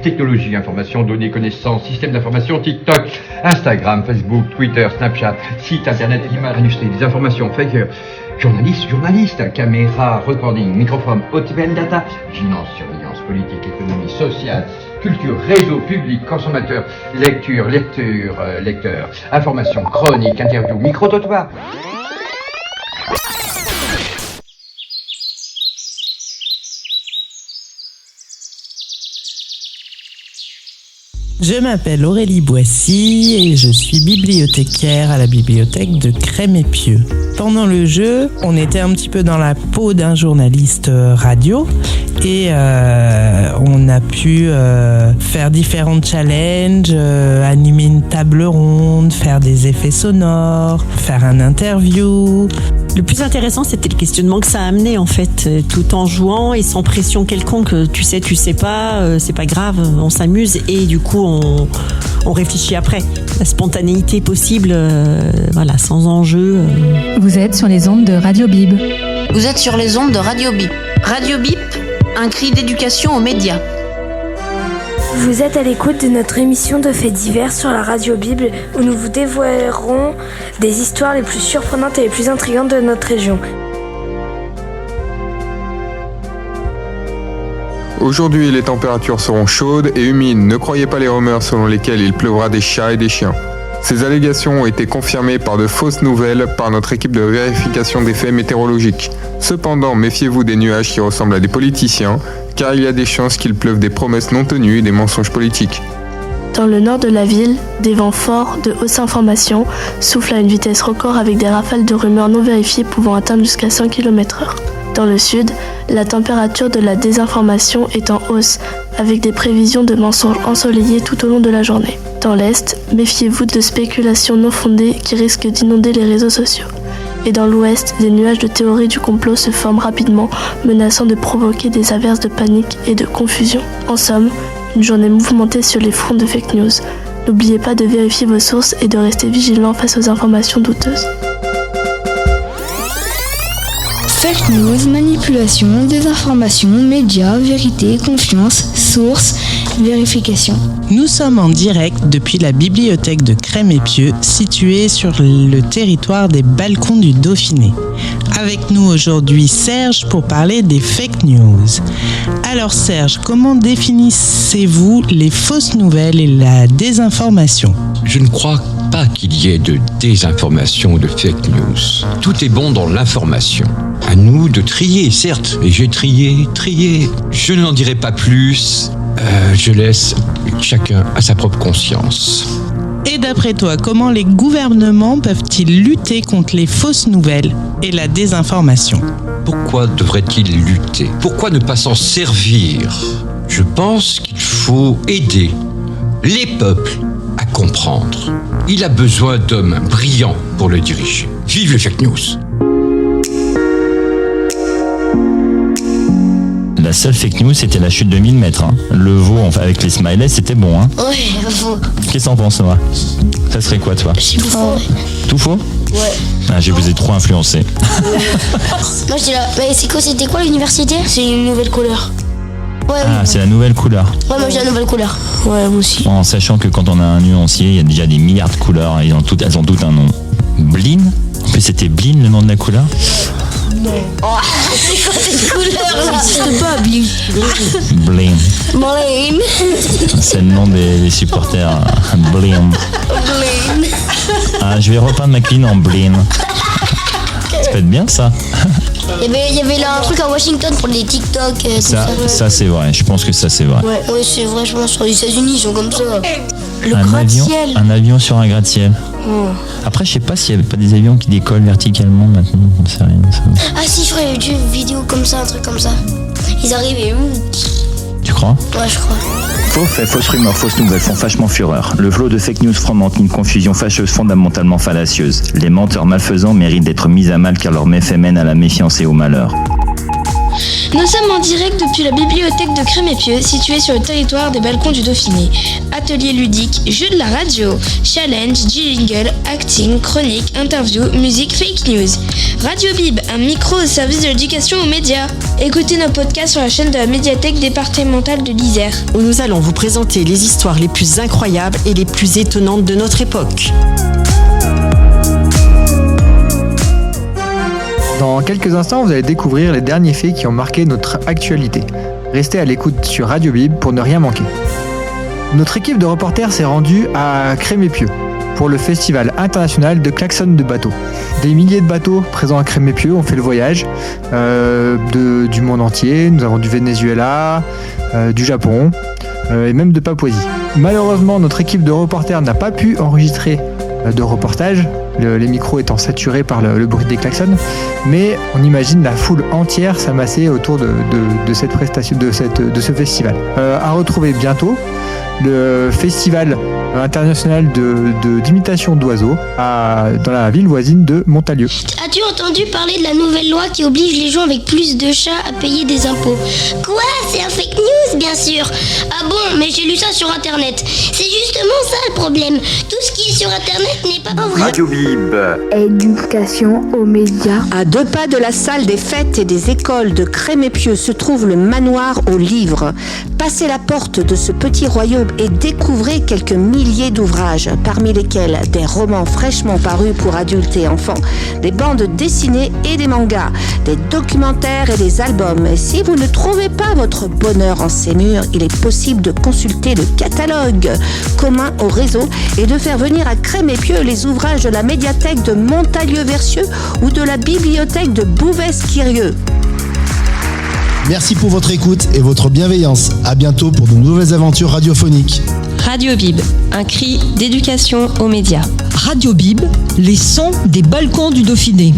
technologie, information, données, connaissances, système d'information, TikTok, Instagram, Facebook, Twitter, Snapchat, site internet, images, industrie, des informations, fake, journaliste, caméra, recording, microphone, OTBN data, finance, surveillance, politique, économie, sociale, culture, réseau, public, consommateur, lecture, lecteur, information, chronique, interview, micro-trottoir. Je m'appelle Aurélie Boissy et je suis bibliothécaire à la bibliothèque de Crémépieux. Pendant le jeu, on était un petit peu dans la peau d'un journaliste radio et on a pu faire différents challenges, animer une table ronde, faire des effets sonores, faire un interview. Le plus intéressant, c'était le questionnement que ça a amené en fait, tout en jouant et sans pression quelconque. Tu sais pas, c'est pas grave, on s'amuse et du coup on réfléchit après. La spontanéité possible, voilà, sans enjeu. Vous êtes sur les ondes de Radio Bib. Vous êtes sur les ondes de Radio Bip. Radio Bip, un cri d'éducation aux médias. Vous êtes à l'écoute de notre émission de faits divers sur la Radio Bible où nous vous dévoilerons des histoires les plus surprenantes et les plus intrigantes de notre région. Aujourd'hui, les températures seront chaudes et humides. Ne croyez pas les rumeurs selon lesquelles il pleuvra des chats et des chiens. Ces allégations ont été confirmées par de fausses nouvelles par notre équipe de vérification des faits météorologiques. Cependant, méfiez-vous des nuages qui ressemblent à des politiciens, car il y a des chances qu'il pleuve des promesses non tenues et des mensonges politiques. Dans le nord de la ville, des vents forts de haute information soufflent à une vitesse record avec des rafales de rumeurs non vérifiées pouvant atteindre jusqu'à 100 km/h. Dans le sud, la température de la désinformation est en hausse, avec des prévisions de mensonges ensoleillés tout au long de la journée. Dans l'est, méfiez-vous de spéculations non fondées qui risquent d'inonder les réseaux sociaux. Et dans l'ouest, des nuages de théories du complot se forment rapidement, menaçant de provoquer des averses de panique et de confusion. En somme, une journée mouvementée sur les fronts de fake news. N'oubliez pas de vérifier vos sources et de rester vigilant face aux informations douteuses. Fake news, manipulation, désinformation, médias, vérité, confiance, source, vérification. Nous sommes en direct depuis la bibliothèque de Crémépieux, située sur le territoire des Balcons du Dauphiné. Avec nous aujourd'hui Serge pour parler des fake news. Alors Serge, comment définissez-vous les fausses nouvelles et la désinformation ? Je ne crois pas qu'il y ait de désinformation ou de fake news. Tout est bon dans l'information. À nous de trier, certes, et j'ai trié. Je n'en dirai pas plus. Je laisse chacun à sa propre conscience. Et d'après toi, comment les gouvernements peuvent-ils lutter contre les fausses nouvelles et la désinformation ? Pourquoi devraient-ils lutter ? Pourquoi ne pas s'en servir ? Je pense qu'il faut aider les peuples à comprendre. Il a besoin d'hommes brillants pour le diriger. Vive les fake news ! La seule fake news, c'était la chute de 1000 mètres. Hein. Le veau, enfin, avec les smileys, c'était bon. Hein. Ouais, faux. Qu'est-ce que t'en penses, toi ? Ça serait quoi, toi ? C'est tout faux. Tout faux ? Ouais. Ah, je vous ai trop influencé. Moi, j'étais là. Mais c'était quoi l'université ? C'est une nouvelle couleur. Ouais, ah, c'est la nouvelle couleur. Ouais, moi j'ai la nouvelle couleur. Ouais, moi aussi. En sachant que quand on a un nuancier, il y a déjà des milliards de couleurs. Elles ont toutes un nom. Blin ? En plus, c'était Blin, le nom de la couleur ? Non. Oh, c'est quoi cette couleur là ? Ça n'existe pas, Blin. Blin. Blin. C'est le nom des supporters. Blin. Blin. Ah, je vais repeindre ma clean en Blin. Ça peut être bien, ça. Il y avait là un truc à Washington pour les TikTok. Ça c'est vrai. Je pense que ça, c'est vrai. Ouais, c'est vrai, je pense. Sur les États-Unis, ils sont comme ça. Le gratte-ciel. Un avion sur un gratte-ciel. Après, je sais pas s'il y avait pas des avions qui décollent verticalement maintenant. On sait rien. Ça. Ah si, je crois qu'il y a eu une vidéo comme ça, un truc comme ça. Ils arrivent et Tu crois ? Ouais, je crois. Faux faits, fausses rumeurs, fausses nouvelles font fâchement fureur. Le flot de fake news fomente une confusion fâcheuse fondamentalement fallacieuse. Les menteurs malfaisants méritent d'être mis à mal car leurs méfaits mènent à la méfiance et au malheur. Nous sommes en direct depuis la bibliothèque de Crémépieux, située sur le territoire des balcons du Dauphiné. Atelier ludique, jeux de la radio, challenge, jingle, acting, chronique, interview, musique, fake news. Radio Bib, un micro au service de l'éducation aux médias. Écoutez nos podcasts sur la chaîne de la médiathèque départementale de l'Isère, où nous allons vous présenter les histoires les plus incroyables et les plus étonnantes de notre époque. Dans quelques instants, vous allez découvrir les derniers faits qui ont marqué notre actualité. Restez à l'écoute sur Radio Bib pour ne rien manquer. Notre équipe de reporters s'est rendue à Crémépieux pour le festival international de klaxons de bateaux. Des milliers de bateaux présents à Crémépieux ont fait le voyage du monde entier. Nous avons du Venezuela, du Japon et même de Papouasie. Malheureusement, notre équipe de reporters n'a pas pu enregistrer de reportage, les micros étant saturés par le bruit des klaxons, mais on imagine la foule entière s'amasser autour de cette prestation, de ce festival. À retrouver bientôt le festival international d'imitation d'oiseaux dans la ville voisine de Montalieu. As-tu entendu parler de la nouvelle loi qui oblige les gens avec plus de chats à payer des impôts? Quoi? C'est un fake news, bien sûr. Ah bon, mais j'ai lu ça sur internet. C'est justement ça le problème. Tout ce qui est sur internet n'est pas vrai. Radio Bib. Éducation aux médias. À 2 pas de la salle des fêtes et des écoles de Crémépieux se trouve le manoir aux livres. Passez la porte de ce petit royaume et découvrez quelques milliers d'ouvrages, parmi lesquels des romans fraîchement parus pour adultes et enfants, des bandes dessinées et des mangas, des documentaires et des albums. Et si vous ne trouvez pas votre bonheur en ces murs, il est possible de consulter le catalogue commun au réseau et de faire venir à Crémépieux les ouvrages de la médiathèque de Montalieu-Versieux ou de la bibliothèque de Bouvès-Quirieux. Merci pour votre écoute et votre bienveillance. À bientôt pour de nouvelles aventures radiophoniques. Radio Bib, un cri d'éducation aux médias. Radio Bib, les sons des balcons du Dauphiné.